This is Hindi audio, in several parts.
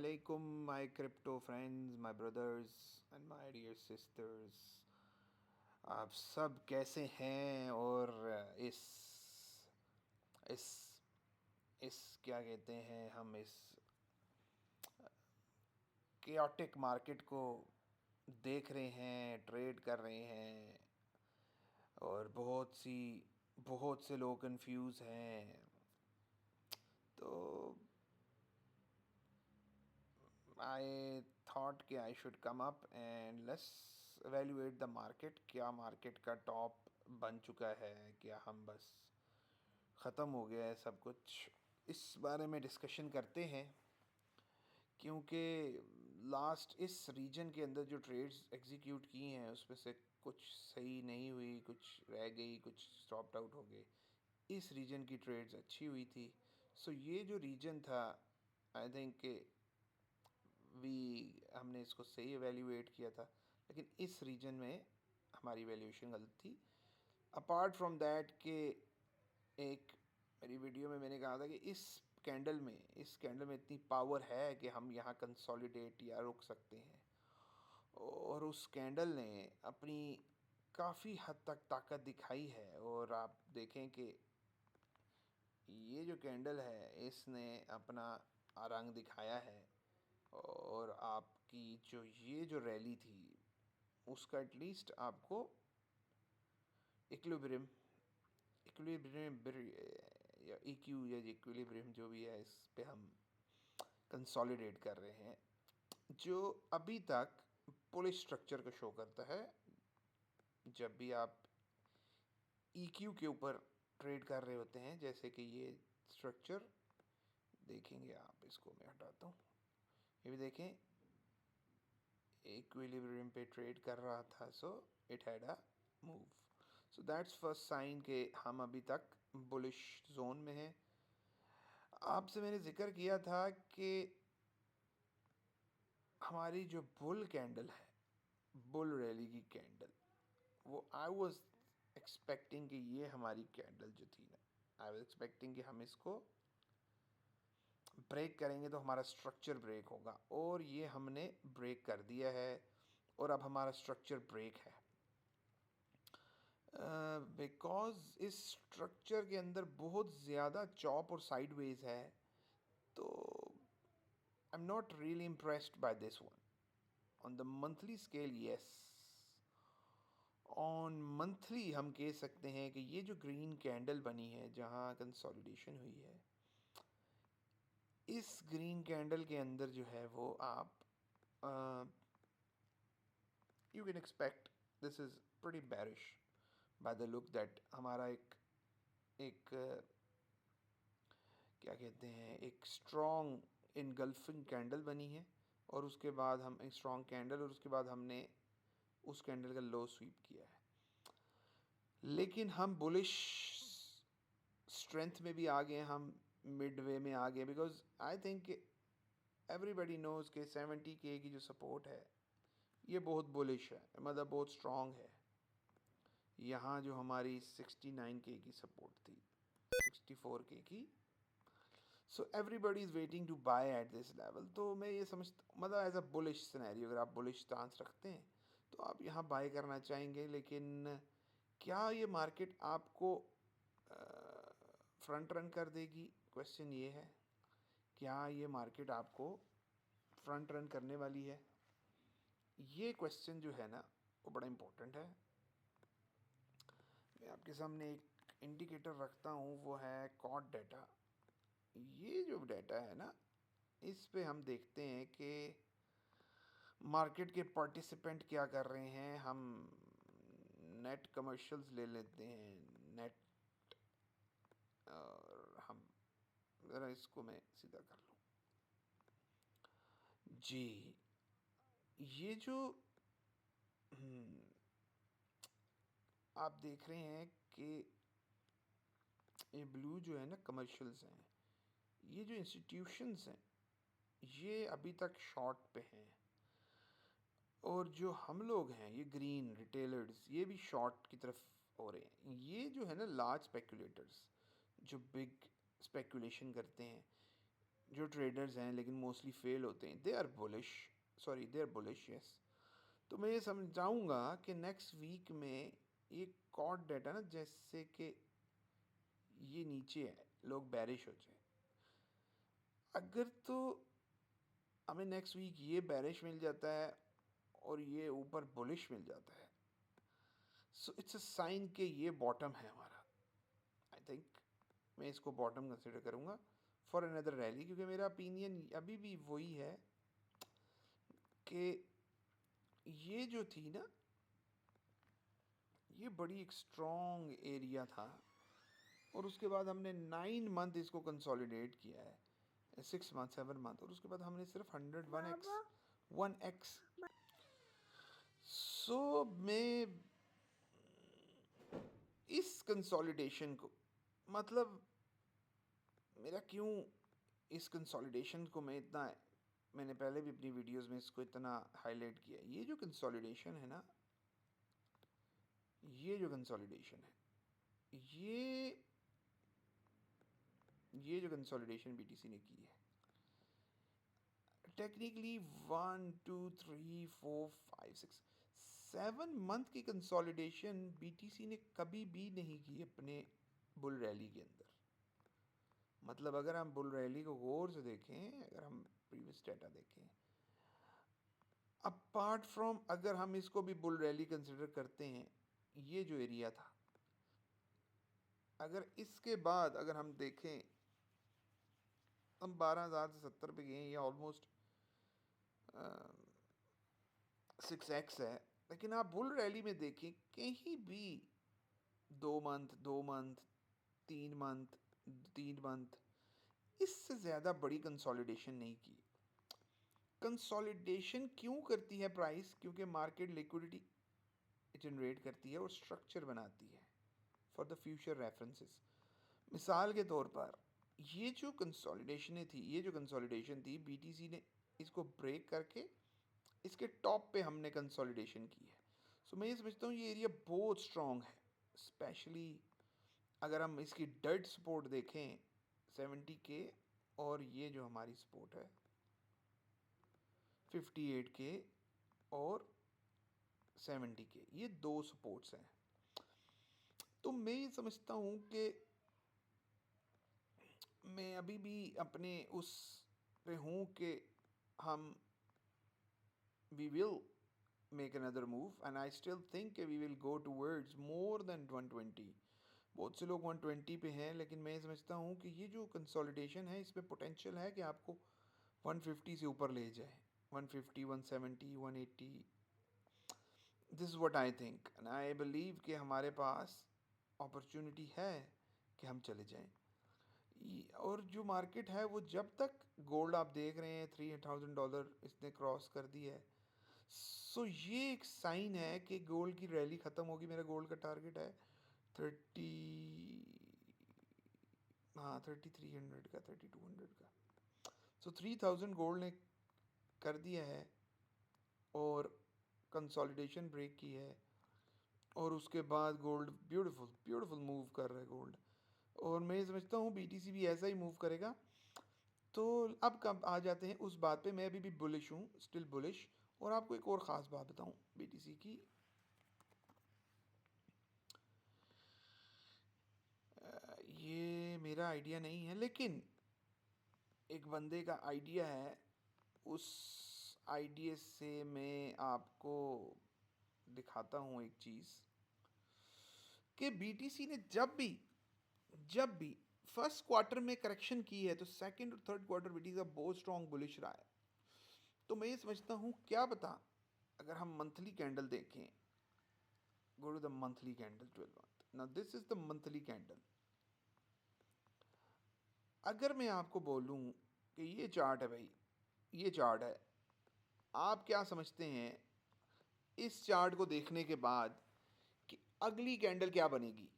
alaikum, my crypto friends, my brothers and my dear sisters. आप सब कैसे हैं? और इस इस क्या कहते हैं, हम इस केओटिक मार्केट को देख रहे हैं, ट्रेड कर रहे हैं, और बहुत से लोग कंफ्यूज हैं। तो आई थॉट कि I should come up and let's evaluate the market. क्या मार्केट का टॉप बन चुका है, क्या हम बस ख़त्म हो गया है सब कुछ? इस बारे में डिस्कशन करते हैं, क्योंकि लास्ट इस रीजन के अंदर जो ट्रेड्स एग्जीक्यूट की हैं उसमें से कुछ सही नहीं हुई, कुछ रह गई, कुछ स्टॉप्ड आउट हो गए। इस रीजन की ट्रेड्स अच्छी हुई थी। सो ये जो रीजन था, आई थिंक हमने इसको सही एवेल्यूएट किया था, लेकिन इस रीजन में हमारी वैल्यूएशन गलत थी। अपार्ट फ्रॉम दैट कि एक मेरी वीडियो में मैंने कहा था कि इस कैंडल में इतनी पावर है कि हम यहाँ कंसोलिडेट या रुक सकते हैं, और उस कैंडल ने अपनी काफ़ी हद तक ताकत दिखाई है। और आप देखें कि ये जो कैंडल है इसने अपना रंग दिखाया है, और आपकी ये जो रैली थी उसका एटलीस्ट आपको इक्विलिब्रियम इक्विलिब्रियम या EQ या इक्विलिब्रियम जो भी है, इस पे हम कंसोलिडेट कर रहे हैं, जो अभी तक पुलिस स्ट्रक्चर को शो करता है। जब भी आप EQ के ऊपर ट्रेड कर रहे होते हैं, जैसे कि ये स्ट्रक्चर देखेंगे आप, इसको मैं हटाता हूँ, ये भी देखें इक्विलिब्रियम पे ट्रेड कर रहा था, so it had a move. So that's first sign कि हम अभी तक बुलिश जोन में हैं। आपसे मैंने ज़िक्र किया था कि हमारी जो बुल कैंडल है, बुल रैली की कैंडल, वो आई वाज एक्सपेक्टिंग कि ये हमारी कैंडल जो थी ना, आई वाज एक्सपेक्टिंग कि हम इसको ब्रेक करेंगे तो हमारा स्ट्रक्चर ब्रेक होगा, और ये हमने ब्रेक कर दिया है, और अब हमारा स्ट्रक्चर ब्रेक है। बिकॉज इस स्ट्रक्चर के अंदर बहुत ज़्यादा चॉप और साइडवेज है, तो I am not really impressed by this one. On the monthly scale, yes, on monthly हम कह सकते हैं कि ये जो ग्रीन कैंडल बनी है जहाँ कंसोलिडेशन हुई है, इस ग्रीन कैंडल के अंदर जो है वो आप you can expect this is pretty bearish by the look that हमारा एक एक क्या कहते हैं, एक स्ट्रॉन्ग इनगल्फिंग कैंडल बनी है, और उसके बाद हम एक स्ट्रॉन्ग कैंडल, और उसके बाद हमने उस कैंडल का लो स्वीप किया है। लेकिन हम बुलिश स्ट्रेंथ में भी आ गए, हम मिड वे में आ गए, because I think everybody knows के 70K की जो सपोर्ट है ये बहुत बुलिश है, मतलब बहुत स्ट्रॉन्ग है। यहाँ जो हमारी 69K की सपोर्ट थी, 64K की, so everybody is waiting to buy at this level. तो मैं ये समझता, मतलब एज अ बुलिश सिनेरियो, अगर आप बुलिश स्टांस रखते हैं तो आप यहाँ बाय करना चाहेंगे। लेकिन क्या ये मार्केट आपको फ्रंट रन कर देगी? क्वेश्चन ये है, क्या ये मार्केट आपको फ्रंट रन करने वाली है? ये क्वेश्चन जो है ना, वो बड़ा इम्पोर्टेंट है। मैं आपके सामने एक इंडिकेटर रखता हूँ, वो है कॉट डाटा। ये जो डाटा है ना, इस पे हम देखते हैं कि मार्केट के पार्टिसिपेंट क्या कर रहे हैं। हम नेट कमर्शियल्स ले लेते हैं, नेट, और हम ज़रा इसको मैं सीधा कर लूँ जी। ये जो आप देख रहे हैं कि ये ब्लू जो है ना, कमर्शियल्स हैं, ये जो इंस्टीट्यूशंस हैं ये अभी तक शॉर्ट पे हैं, और जो हम लोग हैं ये ग्रीन रिटेलर्स, ये भी शॉर्ट की तरफ हो रहे हैं। ये जो है ना लार्ज स्पेकुलेटर्स, जो बिग स्पेकुलेशन करते हैं, जो ट्रेडर्स हैं लेकिन मोस्टली फेल होते हैं, दे आर बुलिश यस। तो मैं ये समझाऊंगा कि नेक्स्ट वीक में ये कॉर्ड डाटा ना, जैसे कि ये नीचे है, लोग बैरिश हो जाए, अगर तो हमें नेक्स्ट वीक ये बैरिश मिल जाता है और ये ऊपर बुलिश मिल जाता है, सो इट्स अ साइन कि ये बॉटम है हमारा। आई थिंक मैं इसको बॉटम कंसिडर करूँगा फॉर अनदर रैली, क्योंकि मेरा ओपिनियन अभी भी वही है कि ये जो थी ना, ये बड़ी एक स्ट्रॉन्ग एरिया था और उसके बाद हमने 9 मंथ इसको कंसोलिडेट किया है, 6 मंथ 7 मंथ, और उसके बाद हमने सिर्फ 1x सो मैं इस कंसोलिडेशन को, मतलब मेरा क्यों इस कंसोलिडेशन को मैंने पहले भी अपनी वीडियोस में इसको इतना हाईलाइट किया है। ये जो कंसोलिडेशन है ना, ये जो कंसोलिडेशन है, ये जो कंसोलिडेशन बीटीसी ने की है, टेक्निकली 1 2 3 4 5 6 7 मंथ की कंसोलिडेशन बीटीसी ने कभी भी नहीं की अपने बुल रैली के अंदर। मतलब अगर हम बुल रैली को गौर से देखें, अगर हम प्रीवियस डाटा देखें, अपार्ट फ्रॉम, अगर हम इसको भी बुल रैली कंसिडर करते हैं, ये जो एरिया था, अगर इसके बाद अगर हम देखें, हम 12,000 से 70 पे गए, ये ऑलमोस्ट 6x है। लेकिन आप बुल रैली में देखें, कहीं भी 2 मंथ 2 मंथ 3 मंथ 3 मंथ इससे ज़्यादा बड़ी कंसोलिडेशन नहीं की। कंसोलिडेशन क्यों करती है प्राइस? क्योंकि मार्केट लिक्विडिटी जनरेट करती है और स्ट्रक्चर बनाती है फॉर द फ्यूचर रेफरेंसेस। मिसाल के तौर पर ये जो कंसोलिडेशन थी, बीटीसी ने इसको ब्रेक करके इसके टॉप पे हमने कंसोलिडेशन की है। सो मैं ये समझता हूँ ये एरिया बहुत स्ट्रॉन्ग है, स्पेशली अगर हम इसकी डेड सपोर्ट देखें 70K, और ये जो हमारी सपोर्ट है 58K और 70K, ये 2 सपोर्ट्स हैं। तो मैं ये समझता हूँ कि मैं अभी भी अपने उस पे हूँ कि हम we will make another move and I still think we will go towards more than 120। बहुत से लोग 120 पे हैं, लेकिन मैं समझता हूँ कि ये जो कंसोलिडेशन है, इसमें पोटेंशियल है कि आपको 150 से ऊपर ले जाए, 150 170 180। This is what I think and I believe कि हमारे पास अपॉर्चुनिटी है कि हम चले जाएं। और जो मार्केट है वो, जब तक गोल्ड आप देख रहे हैं $3,000 इसने क्रॉस कर दी है, सो ये एक साइन है कि गोल्ड की रैली ख़त्म होगी। मेरा गोल्ड का टारगेट है 3300 का, 3200 का। सो 3000 गोल्ड ने कर दिया है और कंसोलिडेशन ब्रेक की है, और उसके बाद गोल्ड ब्यूटीफुल मूव कर रहा है गोल्ड, और मैं समझता हूँ बीटीसी भी ऐसा ही मूव करेगा। तो अब कब आ जाते हैं उस बात पे, मैं अभी भी बुलिश हूँ, स्टिल बुलिश। और आपको एक और ख़ास बात बताऊँ बीटीसी की, ये मेरा आइडिया नहीं है, लेकिन एक बंदे का आइडिया है। उस आइडिया से मैं आपको दिखाता हूँ एक चीज़, कि बीटीसी ने जब भी फर्स्ट क्वार्टर में करेक्शन की है, तो सेकंड और थर्ड क्वार्टर बीटीसी का बहुत स्ट्रॉन्ग बुलिश रहा है। तो मैं ये समझता हूँ, क्या बता, अगर हम मंथली कैंडल देखें, go to the monthly candle 12 month, now this is the monthly candle. अगर मैं आपको बोलूं कि ये चार्ट है भाई, ये चार्ट है, आप क्या समझते हैं इस चार्ट को देखने के बाद कि अगली कैंडल क्या बनेगी?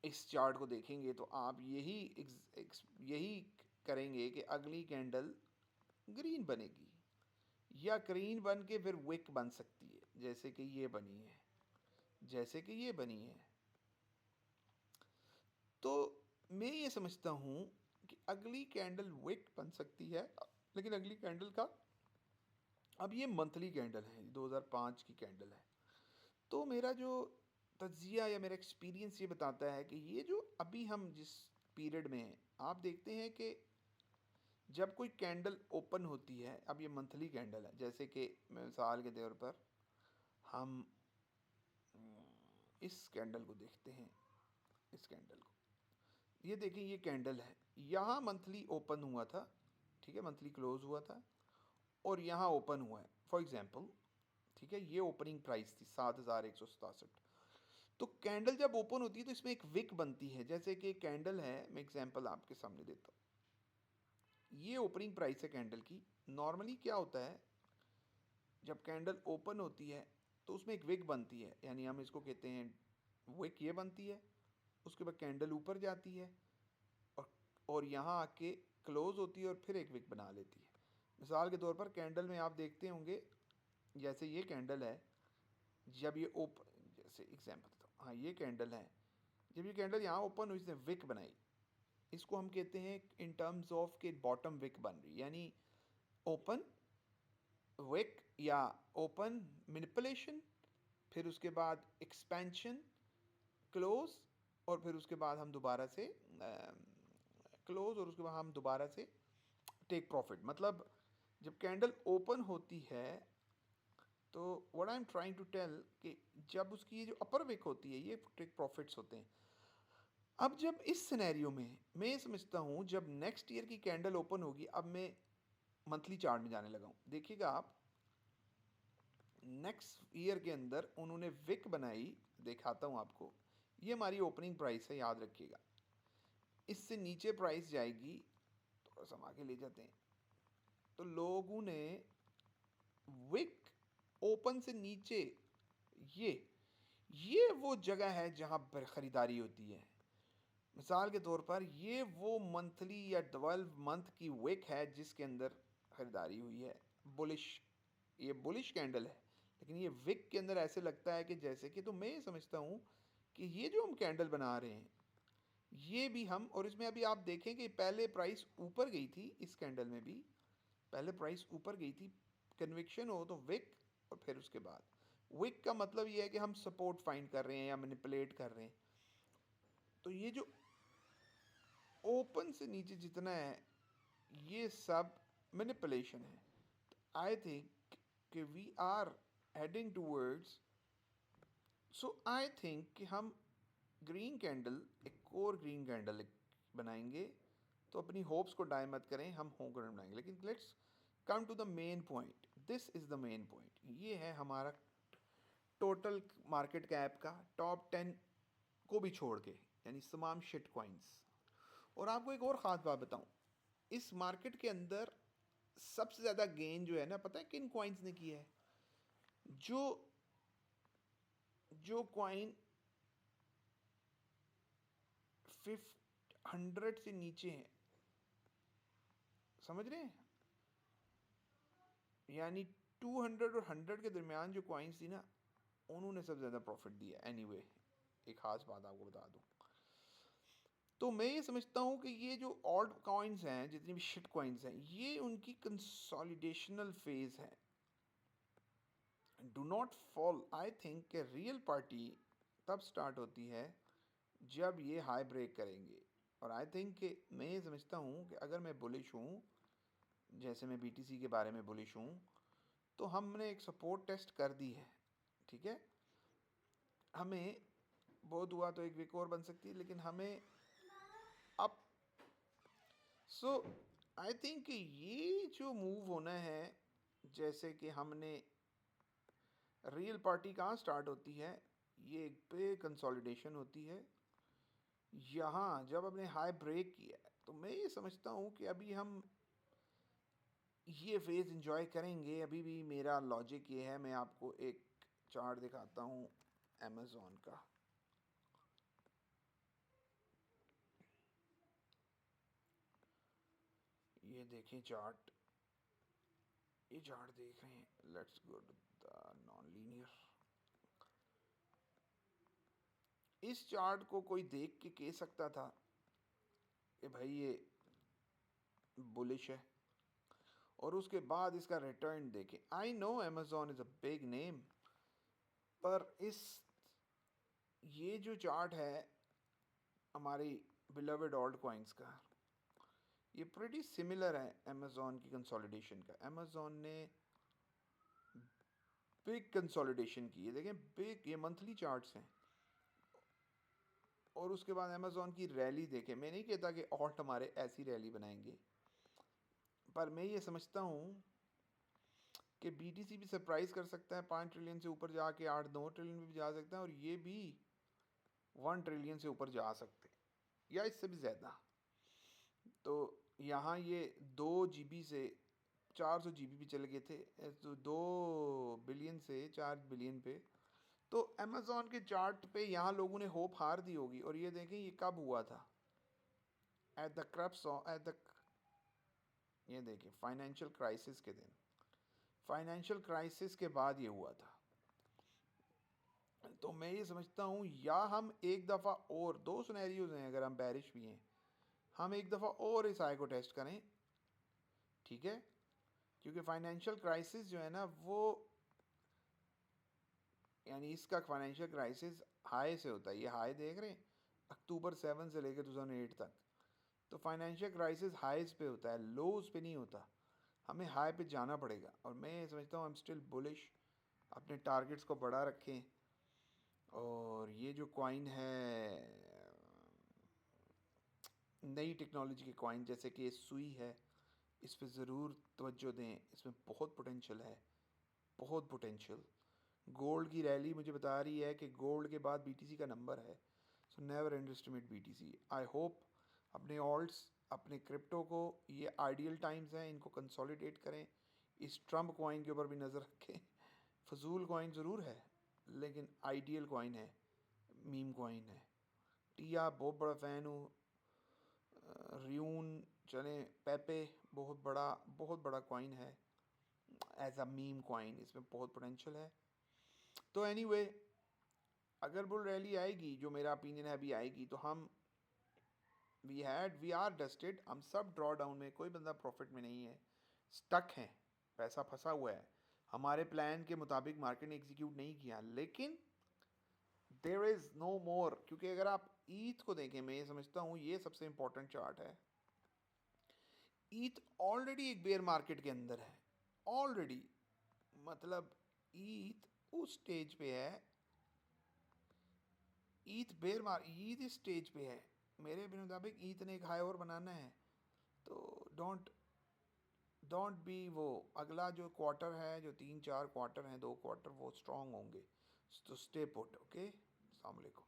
इस चार्ट को देखेंगे तो आप यही करेंगे कि अगली कैंडल ग्रीन बनेगी, या ग्रीन बन के फिर विक बन सकती है, जैसे कि ये बनी है, जैसे कि ये बनी है। तो मैं ये समझता हूँ कि अगली कैंडल विक बन सकती है, लेकिन अगली कैंडल का, अब ये मंथली कैंडल है, 2005 की कैंडल है। तो मेरा जो तज्जिया या मेरा एक्सपीरियंस ये बताता है कि ये जो अभी हम जिस पीरियड में हैं, आप देखते हैं कि जब कोई कैंडल ओपन होती है, अब ये मंथली कैंडल है, जैसे कि मिसाल के तौर पर हम इस कैंडल को देखते हैं, इस कैंडल को, ये देखें, ये कैंडल है, यहाँ मंथली ओपन हुआ था, ठीक है, मंथली क्लोज हुआ था, और यहाँ ओपन हुआ है फॉर एग्जांपल, ठीक है, ये ओपनिंग प्राइस थी 7,167। तो कैंडल जब ओपन होती है तो इसमें एक विक बनती है, जैसे कि कैंडल है, मैं एग्जांपल आपके सामने देता हूँ, ये ओपनिंग प्राइस है कैंडल की। नॉर्मली क्या होता है, जब कैंडल ओपन होती है तो उसमें एक विक बनती है, यानी हम इसको कहते हैं विक, ये बनती है, उसके बाद कैंडल ऊपर जाती है और यहाँ आके क्लोज होती है और फिर एक विक बना लेती है। मिसाल के तौर पर कैंडल में आप देखते होंगे, जैसे ये कैंडल है, जब ये ओपन, जैसे एग्जांपल देता हूँ, हाँ ये कैंडल है, जब ये कैंडल यहाँ ओपन हुई, इसने विक बनाई, इसको हम कहते हैं इन टर्म्स ऑफ के बॉटम विक बन रही, यानी ओपन विक या ओपन मैनिपुलेशन, फिर उसके बाद एक्सपेंशन, क्लोज, और फिर उसके बाद हम दोबारा से क्लोज, और उसके बाद हम दोबारा से टेक प्रॉफिट। मतलब जब कैंडल ओपन होती है तो what I am trying to tell कि जब उसकी ये जो अपर विक होती है, ये टेक प्रॉफिट्स होते हैं। अब जब इस सिनेरियो में मैं ये समझता हूँ, जब नेक्स्ट ईयर की कैंडल ओपन होगी, अब मैं मंथली चार्ट में जाने लगा हूँ, देखिएगा आप, नेक्स्ट ईयर के अंदर उन्होंने विक बनाई, दिखाता हूँ आपको, ये हमारी ओपनिंग प्राइस है, याद रखिएगा, इससे नीचे प्राइस जाएगी, थोड़ा सा हम आगे ले जाते हैं, तो लोगों ने विक ओपन से नीचे, ये वो जगह है जहाँ पर ख़रीदारी होती है। मिसाल के तौर पर ये वो मंथली या 12 मंथ की विक है जिसके अंदर ख़रीदारी हुई है, बुलिश, ये बुलिश कैंडल है, लेकिन ये विक के अंदर ऐसे लगता है कि जैसे कि, तो मैं समझता हूँ कि ये जो हम कैंडल बना रहे हैं, ये भी हम, और इसमें अभी आप देखें कि पहले प्राइस ऊपर गई थी, इस कैंडल में भी पहले प्राइस ऊपर गई थी, कन्विक्शन हो तो विक, और फिर उसके बाद विक का मतलब ये है कि हम सपोर्ट फाइंड कर रहे हैं या मैनिपुलेट कर रहे हैं। तो ये जो ओपन से नीचे जितना है, ये सब मैनिपुलेशन है। आई थिंक कि we are heading towards, so I think कि हम ग्रीन कैंडल, एक और ग्रीन कैंडल बनाएंगे, तो अपनी होप्स को डाई मत करें, हम होम ग्राउंड बनाएंगे। लेकिन let's come to the main point, this is the main point, ये है हमारा टोटल मार्केट कैप का टॉप 10 को भी छोड़ के, यानी तमाम शिट कॉइन्स। और आपको एक और ख़ास बात बताऊं, इस मार्केट के अंदर सबसे ज़्यादा गेन जो है ना, पता है किन कॉइन्स ने किया है? जो जो कॉइन 100 से नीचे हैं, समझ रहे हैं, यानी 200 और 100 के दरमियान जो कॉइन्स थी ना, उन्होंने सबसे ज़्यादा प्रॉफिट दिया। एनीवे, एक ख़ास बात आपको बता दूं, तो मैं ये समझता हूँ कि ये जो ऑल्ट कॉइन्स हैं, जितनी भी शिट कॉइन्स हैं, ये उनकी कंसोलिडेशनल फेज है, do not fall. I think कि रियल पार्टी तब स्टार्ट होती है जब ये हाई ब्रेक करेंगे। और आई थिंक कि मैं ये समझता हूँ कि अगर मैं बुलिश हूँ, जैसे मैं बीटीसी के बारे में बुलिश हूँ, तो हमने एक सपोर्ट टेस्ट कर दी है, ठीक है, हमें बहुत हुआ तो एक वीक और बन सकती है, लेकिन हमें अब, सो आई थिंक कि ये जो मूव होना है, जैसे कि हमने, रियल पार्टी कहाँ स्टार्ट होती है, ये एक पे कंसोलिडेशन होती है, यहाँ जब हमने हाई ब्रेक किया है, तो मैं ये समझता हूँ कि अभी हम ये फेज़ इंजॉय करेंगे। अभी भी मेरा लॉजिक ये है, मैं आपको एक चार्ट दिखाता हूँ अमेज़ॉन का, ये देखें चार्ट, ये चार्ट देख रहे हैं, let's go to the non linear. इस चार्ट को कोई देख के कह सकता था कि भाई ये बुलिश है। और उसके बाद इसका रिटर्न देखें। I know Amazon is a big name, पर ये जो चार्ट है हमारी बिलवेड ऑल्ट कॉइन्स का, ये प्रीटी सिमिलर है अमेजोन की कंसोलिडेशन का। अमेजोन ने बिग कंसोलिडेशन की है, देखें बिग, ये मंथली चार्ट्स हैं। और उसके बाद अमेजोन की रैली देखें। मैं नहीं कहता कि ऑल्ट हमारे ऐसी रैली बनाएंगे, पर मैं ये समझता हूँ कि बीटीसी भी सरप्राइज कर सकता है, 5 ट्रिलियन से ऊपर जाके 8-9 ट्रिलियन भी जा सकता है, और ये भी 1 ट्रिलियन से ऊपर जा सकते हैं या इससे भी ज़्यादा। तो यहाँ ये 2 GB से 400 GB भी चले गए थे, तो 2 बिलियन से 4 बिलियन पे। तो अमेज़ॉन के चार्ट पे यहाँ लोगों ने होप हार दी होगी। और ये देखें ये कब हुआ था, ये देखें फाइनेंशियल क्राइसिस के दिन, फाइनेंशियल क्राइसिस के बाद ये हुआ था। तो मैं ये समझता हूँ या हम एक दफ़ा और, दो सिनेरियोज हैं अगर हम बैरिश भी हैं, हम एक दफ़ा और इस हाई को टेस्ट करें, ठीक है। क्योंकि फाइनेंशियल क्राइसिस जो है ना वो, यानी इसका फाइनेंशियल क्राइसिस हाई से होता है। ये हाई देख रहे हैं अक्टूबर 7 से लेकर 2008 तक। तो फाइनेंशियल क्राइसिस हाईज पे होता है, लोज पे नहीं होता। हमें हाई पे जाना पड़ेगा। और मैं समझता हूँ आई एम स्टिल बुलिश, अपने टारगेट्स को बढ़ा रखें। और ये जो कॉइन है नई टेक्नोलॉजी के कॉइन, जैसे कि सुई है, इस पर ज़रूर तवज्जो दें, इसमें बहुत पोटेंशियल है, बहुत पोटेंशियल। गोल्ड की रैली मुझे बता रही है कि गोल्ड के बाद बीटीसी का नंबर है। So never underestimate BTC. I hope अपने ऑल्ट्स, अपने क्रिप्टो को, ये आइडियल टाइम्स हैं, इनको कंसोलिडेट करें। इस ट्रम्प कॉइन के ऊपर भी नज़र रखें। फजूल कॉइन ज़रूर है लेकिन आइडियल कॉइन है, मीम कॉइन है। टिया बहुत बड़ा फ़ैन हूँ, रियून चले, पेपे बहुत बड़ा कॉइन है एज अ मीम कॉइन, इसमें बहुत पोटेंशियल है। तो एनीवे अगर बुल रैली आएगी, जो मेरा ओपिनियन है अभी आएगी, तो हम वी आर डस्टेड, हम सब ड्रॉ डाउन में, कोई बंदा प्रॉफिट में नहीं है, स्टक हैं, पैसा फंसा हुआ है। हमारे प्लान के मुताबिक मार्केट ने एग्जीक्यूट नहीं किया, लेकिन देर इज़ नो मोर। क्योंकि अगर आप ईथ को देखें, मैं ये समझता हूँ ये सबसे इंपॉर्टेंट चार्ट है। ईथ ऑलरेडी एक बेयर मार्केट के अंदर है, ऑलरेडी, मतलब ईथ उस स्टेज पे है, ईथ इस स्टेज पे है। मेरे मुताबिक ईथ ने एक हाई और बनाना है। तो डोंट बी वो, अगला जो क्वार्टर है, जो 3-4 क्वार्टर हैं, 2 क्वार्टर, वो स्ट्रांग होंगे। तो स्टे पुट। ओके, अस्सलाम वालेकुम।